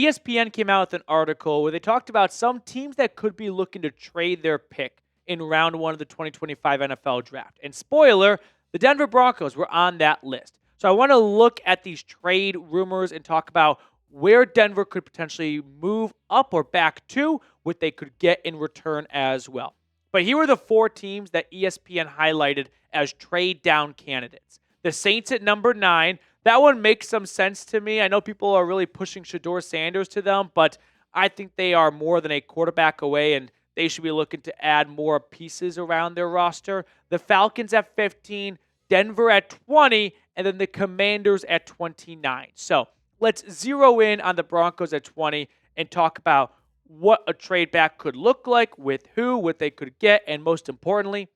ESPN came out with an article where they talked about some teams that could be looking to trade their pick in round one of the 2025 NFL draft. And spoiler, the Denver Broncos were on that list. So I want to look at these trade rumors and talk about where Denver could potentially move up or back to, what they could get in return as well. But here are the four teams that ESPN highlighted as trade down candidates. The Saints at number 9. That one makes some sense to me. I know people are really pushing Shedeur Sanders to them, but I think they are more than a quarterback away, and they should be looking to add more pieces around their roster. The Falcons at 15, Denver at 20, and then the Commanders at 29. So let's zero in on the Broncos at 20 and talk about what a trade back could look like, with who, what they could get, and most importantly,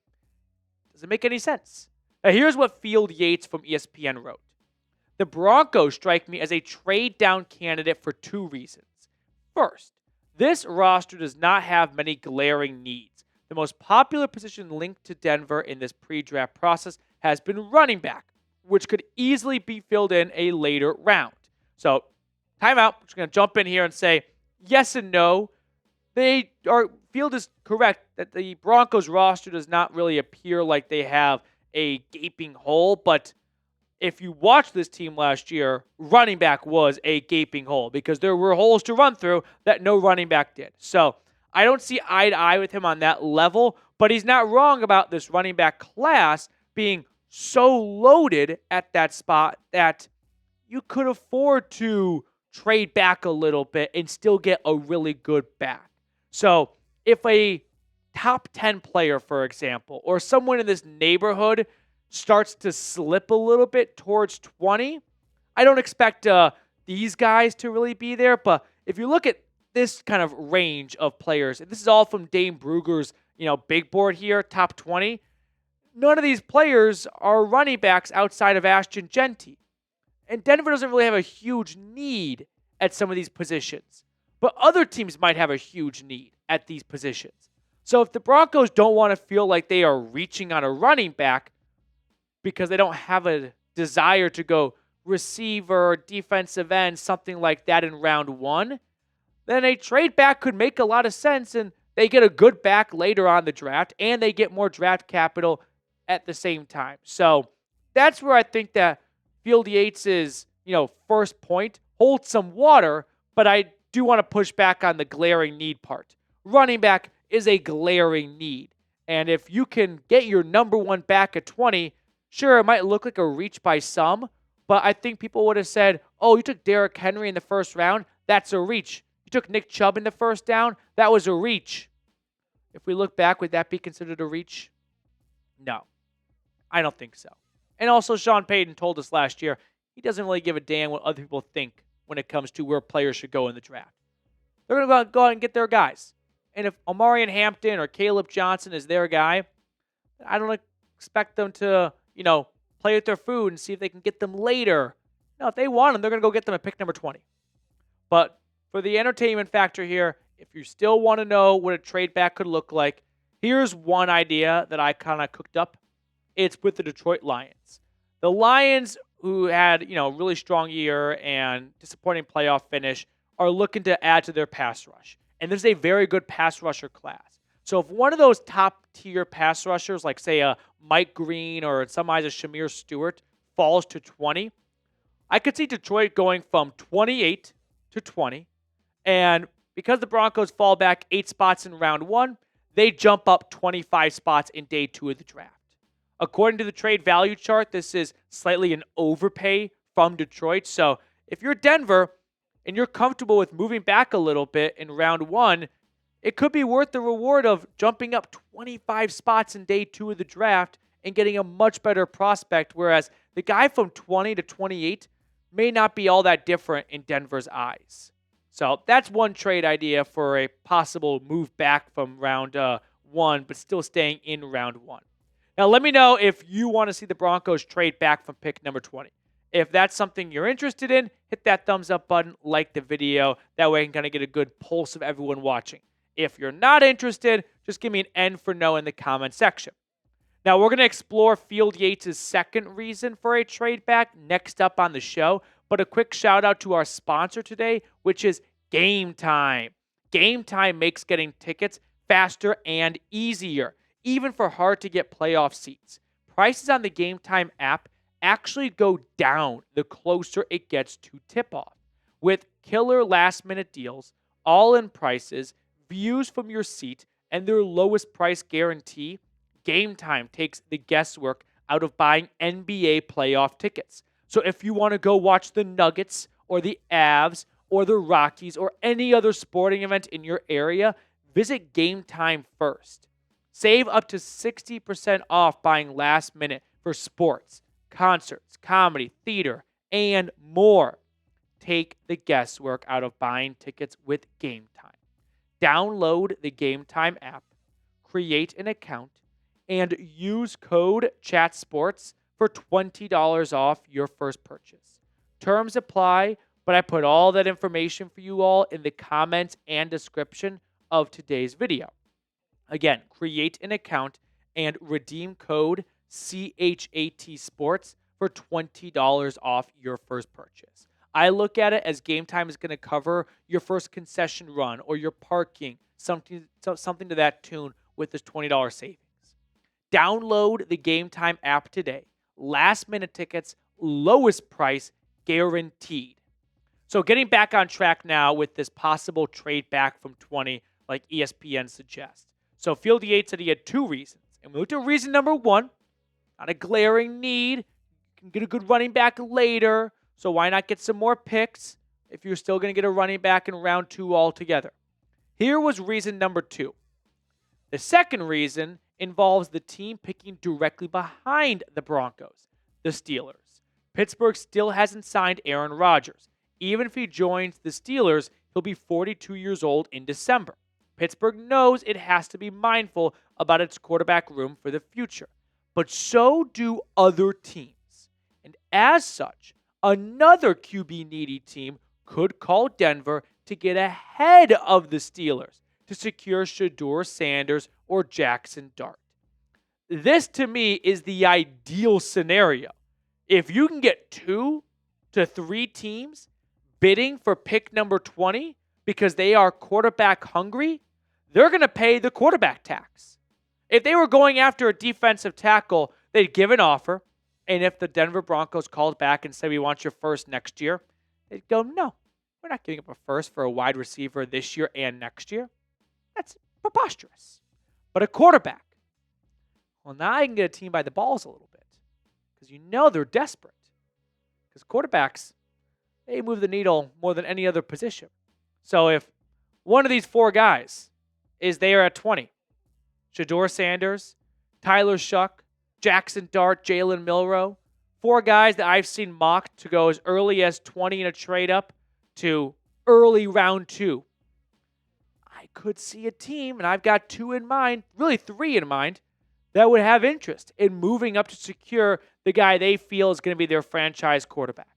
does it make any sense? Now, here's what Field Yates from ESPN wrote. The Broncos strike me as a trade down candidate for two reasons. First, this roster does not have many glaring needs. The most popular position linked to Denver in this pre-draft process has been running back, which could easily be filled in a later round. So, timeout. I'm just going to jump in here and say yes and no. Field is correct that the Broncos roster does not really appear like they have a gaping hole, but if you watched this team last year, running back was a gaping hole because there were holes to run through that no running back did. So I don't see eye to eye with him on that level, but he's not wrong about this running back class being so loaded at that spot that you could afford to trade back a little bit and still get a really good back. So if a top 10 player, for example, or someone in this neighborhood starts to slip a little bit towards 20, I don't expect these guys to really be there. But if you look at this kind of range of players, and this is all from Dane Brugger's big board here, top 20, none of these players are running backs outside of Ashton Genty. And Denver doesn't really have a huge need at some of these positions. But other teams might have a huge need at these positions. So if the Broncos don't want to feel like they are reaching on a running back because they don't have a desire to go receiver, defensive end, something like that in round one, then a trade back could make a lot of sense, and they get a good back later on the draft, and they get more draft capital at the same time. So that's where I think that Field Yates' first point holds some water, but I do want to push back on the glaring need part. Running back is a glaring need, and if you can get your number one back at 20, sure, it might look like a reach by some, but I think people would have said, oh, you took Derrick Henry in the first round, that's a reach. You took Nick Chubb in the first down, that was a reach. If we look back, would that be considered a reach? No, I don't think so. And also, Sean Payton told us last year, he doesn't really give a damn what other people think when it comes to where players should go in the draft. They're going to go out and get their guys. And if Omarion Hampton or Caleb Johnson is their guy, I don't expect them to play with their food and see if they can get them later. No, if they want them, they're going to go get them at pick number 20. But for the entertainment factor here, if you still want to know what a trade back could look like, here's one idea that I kind of cooked up. It's with the Detroit Lions. The Lions, who had, really strong year and disappointing playoff finish, are looking to add to their pass rush. And there's a very good pass rusher class. So if one of those top-tier pass rushers, like, say, a Mike Green or in some eyes a Shamir Stewart, falls to 20, I could see Detroit going from 28 to 20. And because the Broncos fall back 8 spots in round 1, they jump up 25 spots in day 2 of the draft. According to the trade value chart, this is slightly an overpay from Detroit. So if you're Denver and you're comfortable with moving back a little bit in round 1, it could be worth the reward of jumping up 25 spots in day 2 of the draft and getting a much better prospect, whereas the guy from 20 to 28 may not be all that different in Denver's eyes. So that's one trade idea for a possible move back from round 1, but still staying in round 1. Now, let me know if you want to see the Broncos trade back from pick number 20. If that's something you're interested in, hit that thumbs up button, like the video. That way I can kind of get a good pulse of everyone watching. If you're not interested, just give me an N for no in the comment section. Now, we're going to explore Field Yates' second reason for a trade back next up on the show. But a quick shout out to our sponsor today, which is Game Time. Game Time makes getting tickets faster and easier, even for hard to get playoff seats. Prices on the Game Time app actually go down the closer it gets to tip off. With killer last minute deals, all in prices, views from your seat, and their lowest price guarantee, Game Time takes the guesswork out of buying NBA playoff tickets. So if you want to go watch the Nuggets or the Avs or the Rockies or any other sporting event in your area, visit Game Time first. Save up to 60% off buying last minute for sports, concerts, comedy, theater, and more. Take the guesswork out of buying tickets with Game Time. Download the Game Time app, create an account, and use code CHATSPORTS for $20 off your first purchase. Terms apply, but I put all that information for you all in the comments and description of today's video. Again, create an account and redeem code CHAT Sports for $20 off your first purchase. I look at it as Game Time is going to cover your first concession run or your parking, something to that tune with this $20 savings. Download the Game Time app today. Last minute tickets, lowest price guaranteed. So getting back on track now with this possible trade back from 20, like ESPN suggests. So Field Yates said he had two reasons. And we looked at reason number one, not a glaring need. You can get a good running back later. So why not get some more picks if you're still going to get a running back in round 2 altogether? Here was reason number 2. The second reason involves the team picking directly behind the Broncos, the Steelers. Pittsburgh still hasn't signed Aaron Rodgers. Even if he joins the Steelers, he'll be 42 years old in December. Pittsburgh knows it has to be mindful about its quarterback room for the future. But so do other teams. And as such, another QB-needy team could call Denver to get ahead of the Steelers to secure Shedeur Sanders or Jackson Dart. This, to me, is the ideal scenario. If you can get 2 to 3 teams bidding for pick number 20 because they are quarterback hungry, they're going to pay the quarterback tax. If they were going after a defensive tackle, they'd give an offer. And if the Denver Broncos called back and said, we want your first next year, they'd go, no, we're not giving up a first for a wide receiver this year and next year. That's preposterous. But a quarterback, well, now I can get a team by the balls a little bit because you know they're desperate. Because quarterbacks, they move the needle more than any other position. So if one of these 4 guys is there at 20, Shedeur Sanders, Tyler Shuck, Jackson Dart, Jalen Milroe, 4 guys that I've seen mocked to go as early as 20 in a trade up to early round 2. I could see a team, and I've got 2 in mind, really 3 in mind, that would have interest in moving up to secure the guy they feel is going to be their franchise quarterback.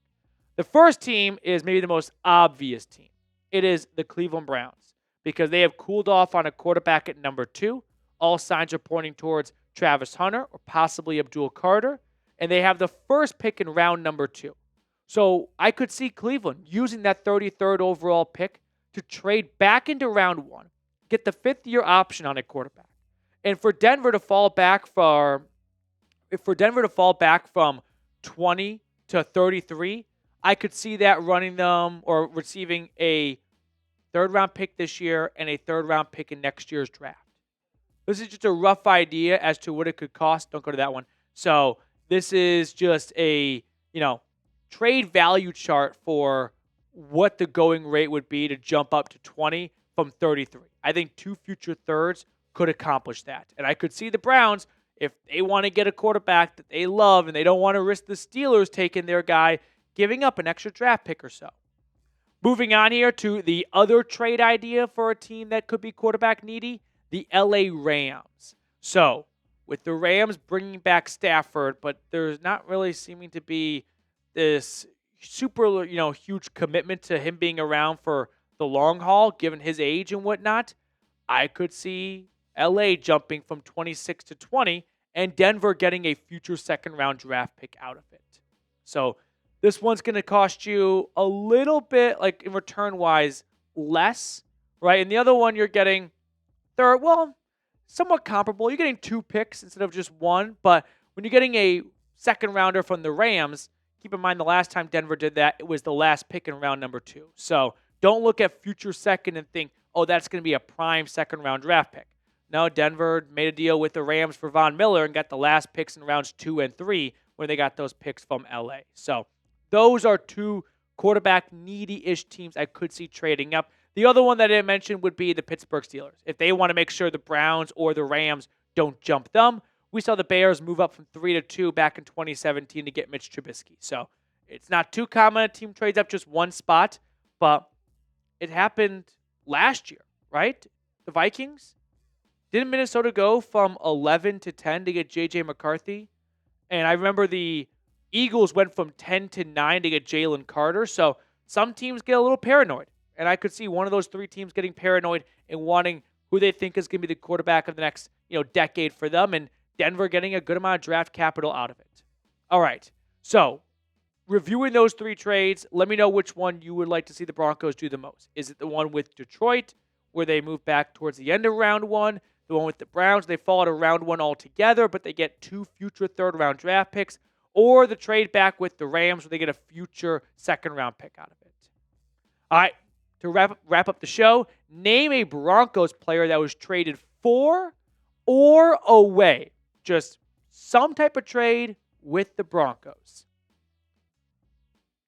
The first team is maybe the most obvious team. It is the Cleveland Browns because they have cooled off on a quarterback at number 2. All signs are pointing towards Travis Hunter or possibly Abdul Carter, and they have the first pick in round number 2. So I could see Cleveland using that 33rd overall pick to trade back into round 1, get the 5th-year option on a quarterback. And for Denver to fall back from 20 to 33, I could see that running them or receiving a 3rd-round pick this year and a 3rd-round pick in next year's draft. This is just a rough idea as to what it could cost. Don't go to that one. So this is just a, trade value chart for what the going rate would be to jump up to 20 from 33. I think 2 future thirds could accomplish that. And I could see the Browns, if they want to get a quarterback that they love and they don't want to risk the Steelers taking their guy, giving up an extra draft pick or so. Moving on here to the other trade idea for a team that could be quarterback needy, the LA Rams. So, with the Rams bringing back Stafford, but there's not really seeming to be this super, huge commitment to him being around for the long haul, given his age and whatnot, I could see LA jumping from 26 to 20 and Denver getting a future 2nd-round draft pick out of it. So, this one's going to cost you a little bit, like in return-wise, less, right? And the other one, you're getting third, well, somewhat comparable. You're getting 2 picks instead of just 1. But when you're getting a second rounder from the Rams, keep in mind the last time Denver did that, it was the last pick in round number 2. So don't look at future second and think, oh, that's going to be a prime second round draft pick. No, Denver made a deal with the Rams for Von Miller and got the last picks in rounds 2 and 3 when they got those picks from LA. So those are 2 quarterback needy-ish teams I could see trading up. The other one that I didn't mention would be the Pittsburgh Steelers. If they want to make sure the Browns or the Rams don't jump them, we saw the Bears move up from 3 to 2 back in 2017 to get Mitch Trubisky. So it's not too common a team trades up just one spot, but it happened last year, right? The Vikings? Didn't Minnesota go from 11 to 10 to get J.J. McCarthy? And I remember the Eagles went from 10 to 9 to get Jalen Carter. So some teams get a little paranoid. And I could see one of those 3 teams getting paranoid and wanting who they think is going to be the quarterback of the next, decade for them, and Denver getting a good amount of draft capital out of it. All right. So, reviewing those 3 trades, let me know which one you would like to see the Broncos do the most. Is it the one with Detroit, where they move back towards the end of round 1? The one with the Browns, they fall out of round 1 altogether, but they get 2 future third-round draft picks? Or the trade back with the Rams, where they get a future second-round pick out of it? All right. To wrap up the show, name a Broncos player that was traded for or away. Just some type of trade with the Broncos.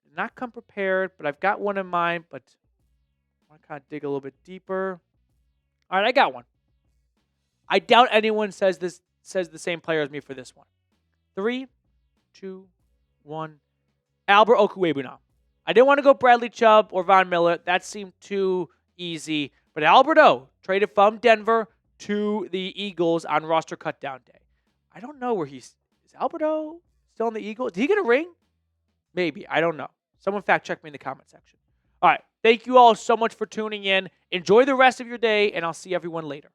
Did not come prepared, but I've got one in mind, but I want to kind of dig a little bit deeper. All right, I got one. I doubt anyone says the same player as me for this one. 3, 2, 1. Albert Okwuegbunam. I didn't want to go Bradley Chubb or Von Miller. That seemed too easy. But Albert O traded from Denver to the Eagles on roster cutdown day. I don't know where is Albert O still in the Eagles? Did he get a ring? Maybe. I don't know. Someone fact check me in the comment section. All right. Thank you all so much for tuning in. Enjoy the rest of your day, and I'll see everyone later.